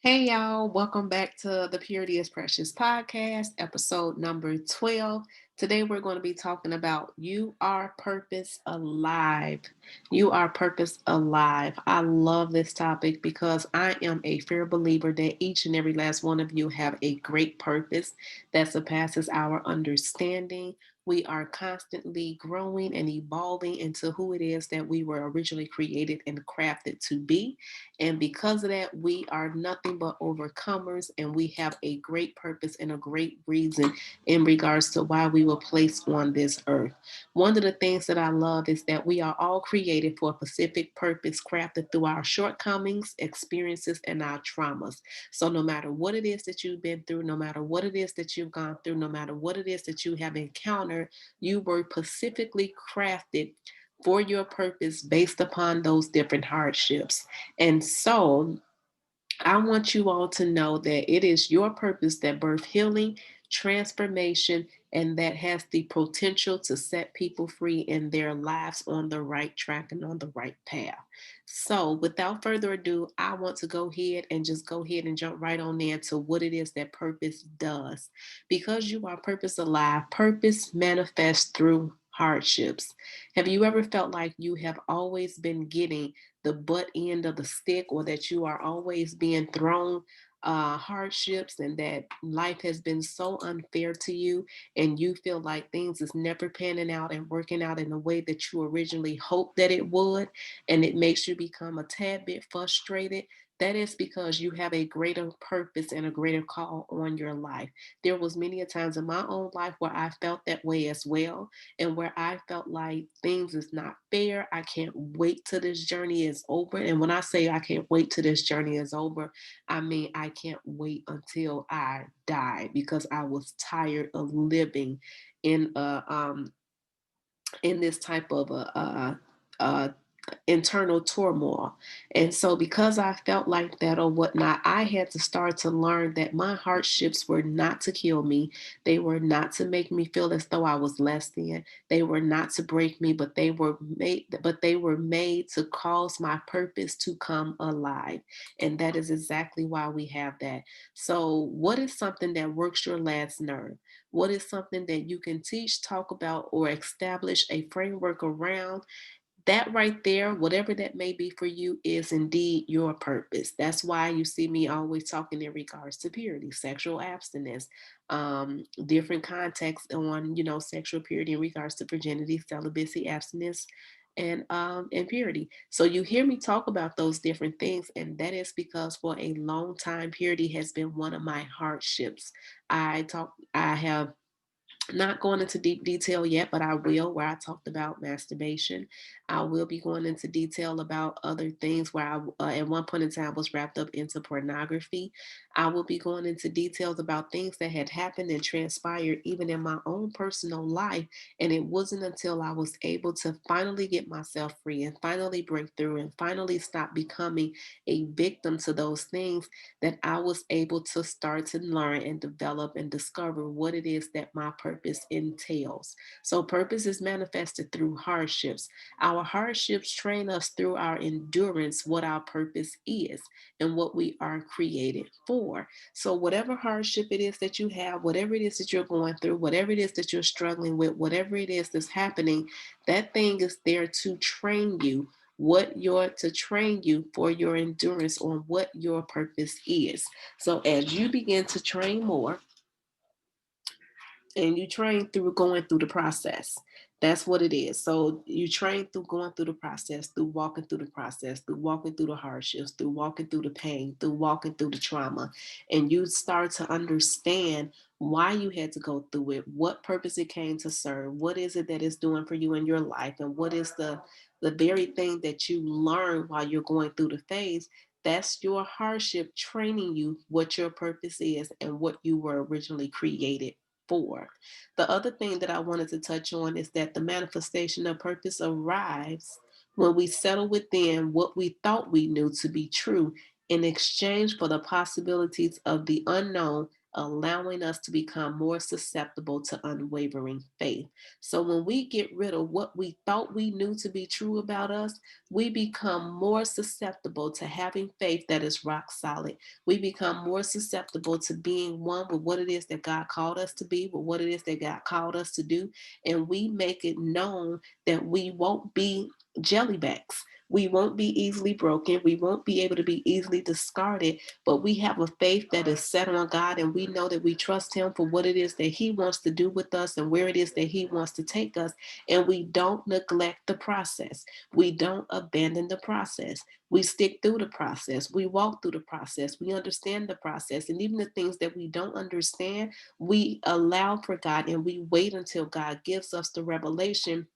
Hey y'all, welcome back to the Purity is Precious podcast, episode number 12. Today we're going to be talking about You Are Purpose Alive. You are purpose alive. I love this topic because I am a firm believer that each and every last one of you have a great purpose that surpasses our understanding. We are constantly growing and evolving into who it is that we were originally created and crafted to be. And because of that, we are nothing but overcomers, and we have a great purpose and a great reason in regards to why we were placed on this earth. One of the things that I love is that we are all created for a specific purpose, crafted through our shortcomings, experiences, and our traumas. So, no matter what it is that you've been through, no matter what it is that you've gone through, no matter what it is that you have encountered, you were specifically crafted for your purpose based upon those different hardships. And so I want you all to know that it is your purpose that birth healing, transformation, and that has the potential to set people free in their lives on the right track and on the right path. So, without further ado, I want to go ahead and just go ahead and jump right on into what it is that purpose does. Because you are purpose alive, purpose manifests through hardships. Have you ever felt like you have always been getting the butt end of the stick, or that you are always being thrown hardships, and that life has been so unfair to you, and you feel like things is never panning out and working out in the way that you originally hoped that it would, and it makes you become a tad bit frustrated? That is because you have a greater purpose and a greater call on your life. There was many a times in my own life where I felt that way as well, and where I felt like things is not fair. I can't wait till this journey is over. And when I say I can't wait till this journey is over, I mean I can't wait until I die, because I was tired of living in this type of a internal turmoil. And so, because I felt like that or whatnot, I had to start to learn that my hardships were not to kill me. They were not to make me feel as though I was less than. They were not to break me, but they were made to cause my purpose to come alive. And that is exactly why we have that. So, what is something that works your last nerve? What is something that you can teach, talk about, or establish a framework around? That right there, whatever that may be for you, is indeed your purpose. That's why you see me always talking in regards to purity, sexual abstinence, different contexts on, sexual purity in regards to virginity, celibacy, abstinence, and purity. So you hear me talk about those different things, and that is because for a long time, purity has been one of my hardships. I have not going into deep detail yet, but I will, where I talked about masturbation. I will be going into detail about other things where at one point in time, was wrapped up into pornography. I will be going into details about things that had happened and transpired even in my own personal life. And it wasn't until I was able to finally get myself free and finally break through and finally stop becoming a victim to those things that I was able to start to learn and develop and discover what it is that my purpose entails. So, purpose is manifested through hardships. Our hardships train us through our endurance what our purpose is and what we are created for. So, whatever hardship it is that you have, whatever it is that you're going through, whatever it is that you're struggling with, whatever it is that's happening, that thing is there to train you to train you for your endurance on what your purpose is. So as you begin to train more, and you train through going through the process. That's what it is. So you train through going through the process, through walking through the process, through walking through the hardships, through walking through the pain, through walking through the trauma. And you start to understand why you had to go through it, what purpose it came to serve, what is it that it's doing for you in your life, and what is the very thing that you learn while you're going through the phase. That's your hardship training you what your purpose is and what you were originally created for. The other thing that I wanted to touch on is that the manifestation of purpose arrives when we settle within what we thought we knew to be true in exchange for the possibilities of the unknown allowing us to become more susceptible to unwavering faith. So when we get rid of what we thought we knew to be true about us, we become more susceptible to having faith that is rock solid. We become more susceptible to being one with what it is that God called us to be, with what it is that God called us to do. And we make it known that we won't be jellybacks. We won't be easily broken. We won't be able to be easily discarded, but we have a faith that is set on God, and we know that we trust Him for what it is that He wants to do with us and where it is that He wants to take us. And we don't neglect the process. We don't abandon the process. We stick through the process. We walk through the process. We understand the process. And even the things that we don't understand, we allow for God and we wait until God gives us the revelation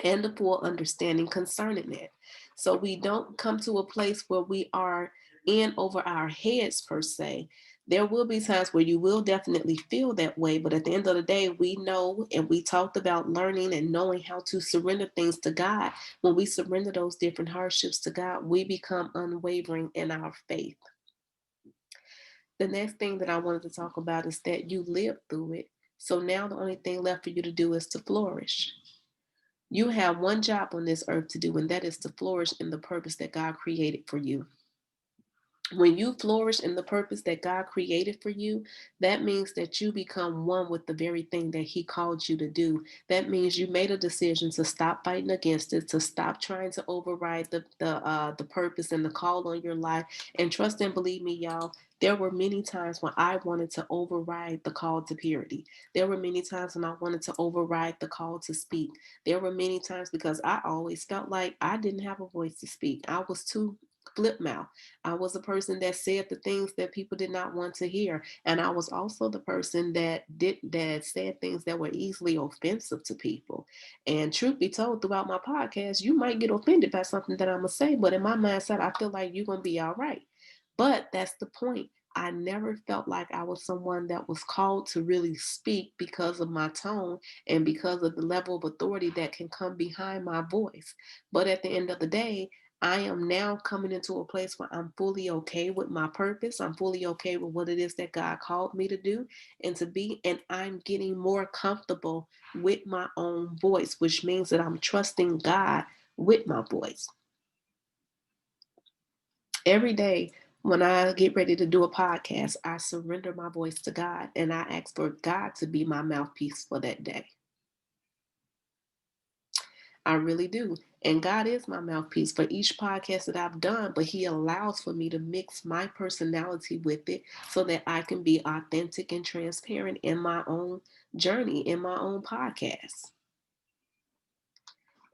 and the full understanding concerning it. So we don't come to a place where we are in over our heads per se. There will be times where you will definitely feel that way, but at the end of the day, we know and we talked about learning and knowing how to surrender things to God. When we surrender those different hardships to God, we become unwavering in our faith. The next thing that I wanted to talk about is that you live through it. So now the only thing left for you to do is to flourish. You have one job on this earth to do, and that is to flourish in the purpose that God created for you. When you flourish in the purpose that God created for you, that means that you become one with the very thing that He called you to do. That means you made a decision to stop fighting against it, to stop trying to override the purpose and the call on your life. And trust and believe me, y'all, there were many times when I wanted to override the call to purity. There were many times when I wanted to override the call to speak. There were many times because I always felt like I didn't have a voice to speak. I was too flip mouth. I was a person that said the things that people did not want to hear. And I was also the person that said things that were easily offensive to people. And truth be told, throughout my podcast, you might get offended by something that I'm gonna say, but in my mindset, I feel like you're gonna be all right. But that's the point. I never felt like I was someone that was called to really speak because of my tone and because of the level of authority that can come behind my voice. But at the end of the day, I am now coming into a place where I'm fully okay with my purpose. I'm fully okay with what it is that God called me to do and to be. And I'm getting more comfortable with my own voice, which means that I'm trusting God with my voice. Every day when I get ready to do a podcast, I surrender my voice to God and I ask for God to be my mouthpiece for that day. I really do. And God is my mouthpiece for each podcast that I've done, but He allows for me to mix my personality with it so that I can be authentic and transparent in my own journey, in my own podcast.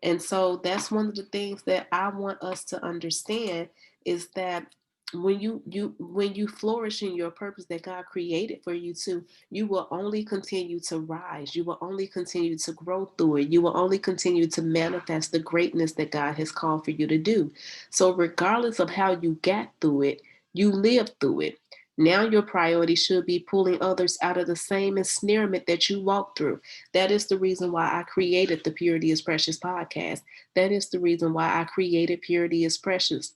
And so that's one of the things that I want us to understand is that when you flourish in your purpose that God created for you to, you will only continue to rise. You will only continue to grow through it. You will only continue to manifest the greatness that God has called for you to do. So regardless of how you got through it, you lived through it. Now your priority should be pulling others out of the same ensnarement that you walked through. That is the reason why I created the Purity is Precious podcast. That is the reason why I created Purity is Precious,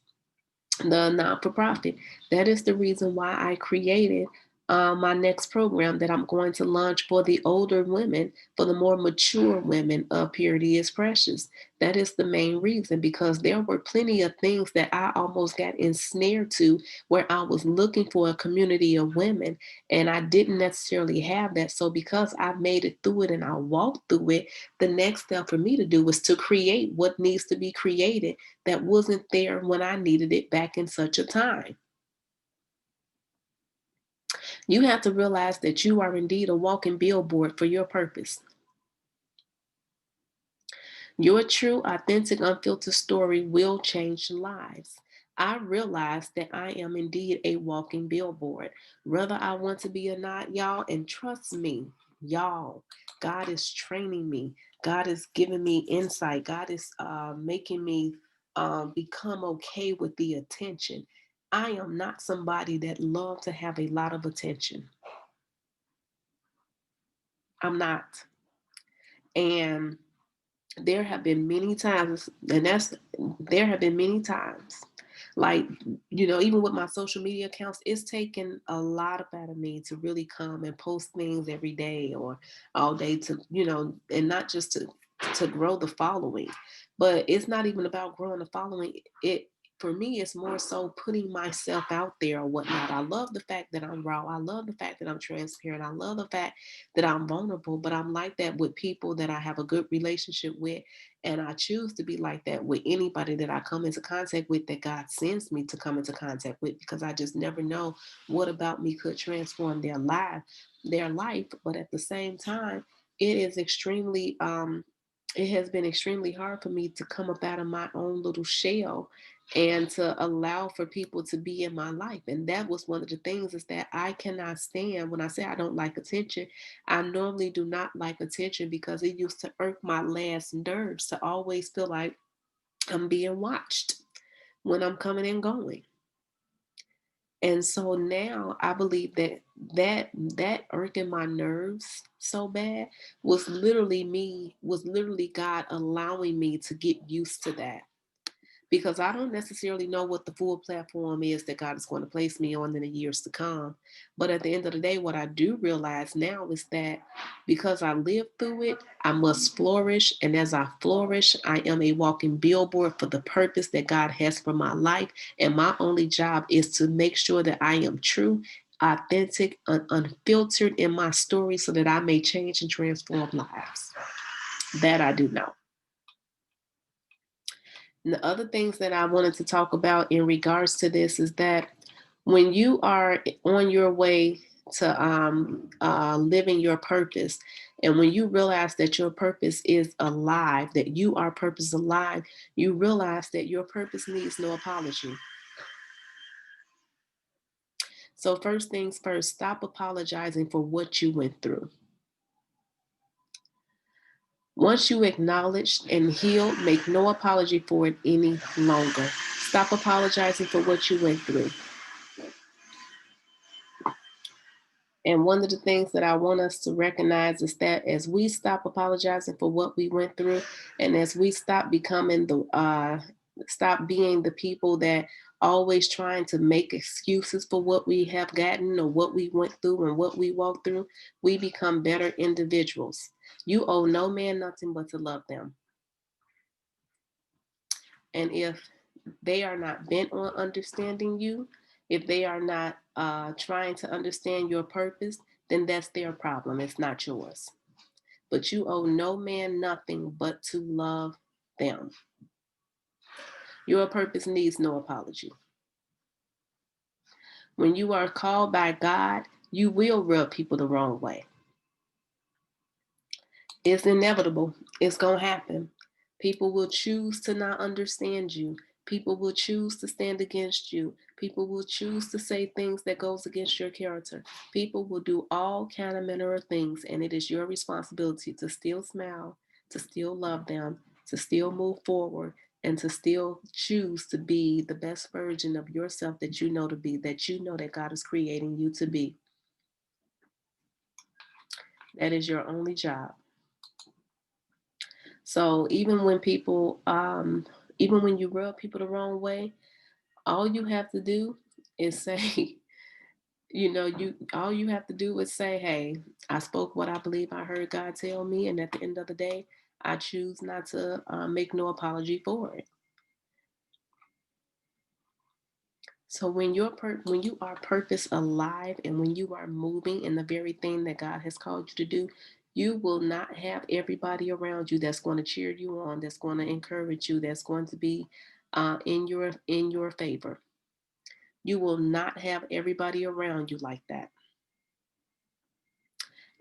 the not for profit. That is the reason why I created my next program that I'm going to launch for the older women, for the more mature women of Purity is Precious. That is the main reason because there were plenty of things that I almost got ensnared to where I was looking for a community of women and I didn't necessarily have that. So because I made it through it and I walked through it, the next step for me to do was to create what needs to be created that wasn't there when I needed it back in such a time. You have to realize that you are indeed a walking billboard for your purpose. Your true, authentic, unfiltered story will change lives. I realize that I am indeed a walking billboard, whether I want to be or not, y'all. And trust me, y'all, God is training me. God is giving me insight. God is making me become okay with the attention. I am not somebody that loves to have a lot of attention. I'm not. And there have been many times, and that's there have been many times Like, even with my social media accounts, it's taken a lot of out of me to really come and post things every day or all day to, and not just to grow the following. But it's not even about growing the following. It For me, it's more so putting myself out there or whatnot. I love the fact that I'm raw. I love the fact that I'm transparent. I love the fact that I'm vulnerable, but I'm like that with people that I have a good relationship with. And I choose to be like that with anybody that I come into contact with, that God sends me to come into contact with, because I just never know what about me could transform their life. But at the same time, it is extremely it has been extremely hard for me to come up out of my own little shell and to allow for people to be in my life. And that was one of the things, is that I cannot stand, when I say I don't like attention, I normally do not like attention, because it used to irk my last nerves to always feel like I'm being watched when I'm coming and going. And so now I believe that irking my nerves so bad was literally God allowing me to get used to that, because I don't necessarily know what the full platform is that God is going to place me on in the years to come. But at the end of the day, what I do realize now is that because I lived through it, I must flourish. And as I flourish, I am a walking billboard for the purpose that God has for my life. And my only job is to make sure that I am true, authentic, and unfiltered in my story, so that I may change and transform lives. That I do know. And the other things that I wanted to talk about in regards to this is that when you are on your way to living your purpose, and when you realize that your purpose is alive, that you are purpose alive, you realize that your purpose needs no apology. So, first things first, stop apologizing for what you went through. Once you acknowledged and healed, make no apology for it any longer. Stop apologizing for what you went through. And one of the things that I want us to recognize is that as we stop apologizing for what we went through, and as we stop being the people that always trying to make excuses for what we have gotten or what we went through and what we walked through, we become better individuals. You owe no man nothing but to love them. And if they are not bent on understanding you, if they are not trying to understand your purpose, then that's their problem. It's not yours. But you owe no man nothing but to love them. Your purpose needs no apology. When you are called by God, you will rub people the wrong way. It's inevitable. It's going to happen. People will choose to not understand you. People will choose to stand against you. People will choose to say things that goes against your character. People will do all kind of manner of things, and it is your responsibility to still smile, to still love them, to still move forward, and to still choose to be the best version of yourself that you know to be, that you know that God is creating you to be. That is your only job. So even when you rub people the wrong way, all you have to do is say, all you have to do is say, hey, I spoke what I believe I heard God tell me. And at the end of the day, I choose not to make no apology for it. So when you are purpose alive, and when you are moving in the very thing that God has called you to do, you will not have everybody around you that's going to cheer you on, that's going to encourage you, that's going to be in your favor. You will not have everybody around you like that.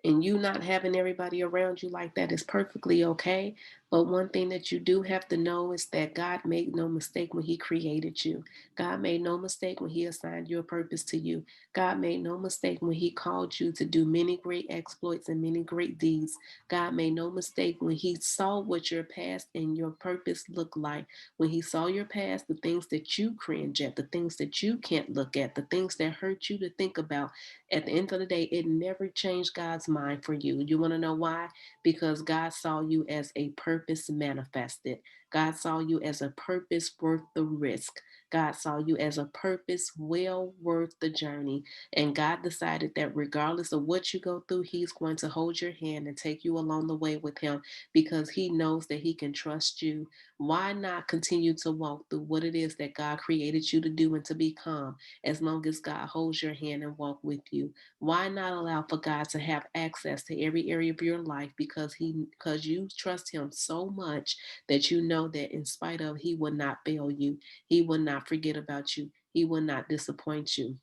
And you not having everybody around you like that is perfectly okay. But one thing that you do have to know is that God made no mistake when He created you. God made no mistake when He assigned your purpose to you. God made no mistake when He called you to do many great exploits and many great deeds. God made no mistake when He saw what your past and your purpose looked like. When He saw your past, the things that you cringe at, the things that you can't look at, the things that hurt you to think about. At the end of the day, it never changed God's mind for you. You want to know why? Because God saw you as a purpose manifested. God saw you as a purpose worth the risk. God saw you as a purpose well worth the journey. And God decided that regardless of what you go through, He's going to hold your hand and take you along the way with Him because He knows that He can trust you. Why not continue to walk through what it is that God created you to do and to become as long as God holds your hand and walk with you? Why not allow for God to have access to every area of your life because you trust Him so much that you know that in spite of He will not fail you. He will not forget about you. He will not disappoint you.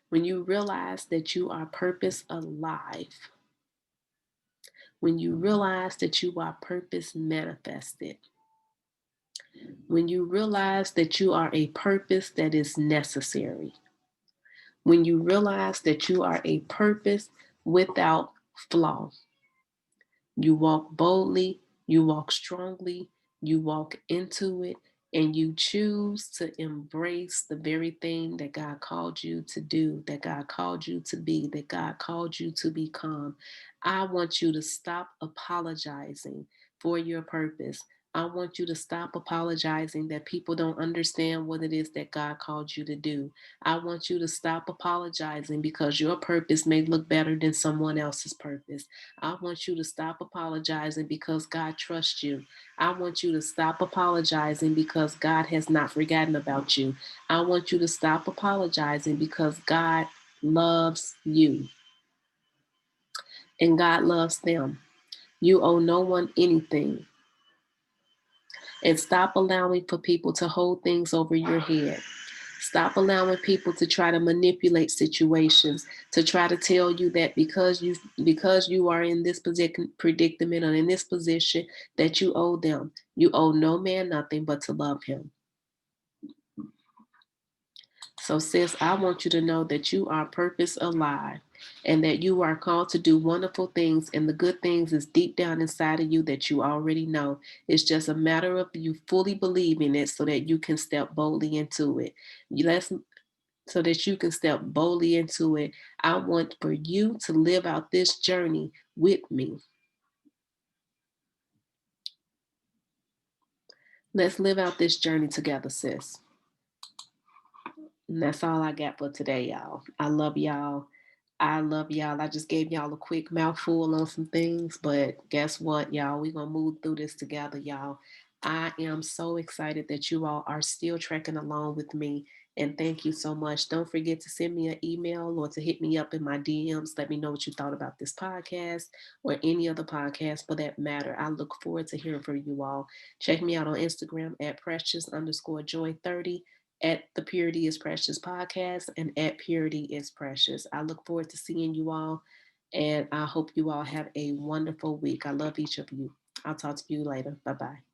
When you realize that you are purpose alive, when you realize that you are purpose manifested, when you realize that you are a purpose that is necessary, when you realize that you are a purpose without flaw, you walk boldly, you walk strongly, you walk into it, and you choose to embrace the very thing that God called you to do, that God called you to be, that God called you to become. I want you to stop apologizing for your purpose. I want you to stop apologizing that people don't understand what it is that God called you to do. I want you to stop apologizing because your purpose may look better than someone else's purpose. I want you to stop apologizing because God trusts you. I want you to stop apologizing because God has not forgotten about you. I want you to stop apologizing because God loves you and God loves them. You owe no one anything. And stop allowing for people to hold things over your head. Stop allowing people to try to manipulate situations, to try to tell you that because you are in this predicament or in this position that you owe them. You owe no man nothing but to love him. So, sis, I want you to know that you are purpose alive and that you are called to do wonderful things, and the good things is deep down inside of you that you already know. It's just a matter of you fully believing it so that you can step boldly into it. Let's so that you can step boldly into it. I want for you to live out this journey with me. Let's live out this journey together, sis. And that's all I got for today, y'all. I love y'all. I love y'all. I just gave y'all a quick mouthful on some things, but guess what, y'all? We're going to move through this together, y'all. I am so excited that you all are still trekking along with me. And thank you so much. Don't forget to send me an email or to hit me up in my DMs. Let me know what you thought about this podcast or any other podcast for that matter. I look forward to hearing from you all. Check me out on Instagram at precious_joy30, at the Purity is Precious podcast, and at Purity is Precious. I look forward to seeing you all, and I hope you all have a wonderful week. I love each of you. I'll talk to you later. Bye bye.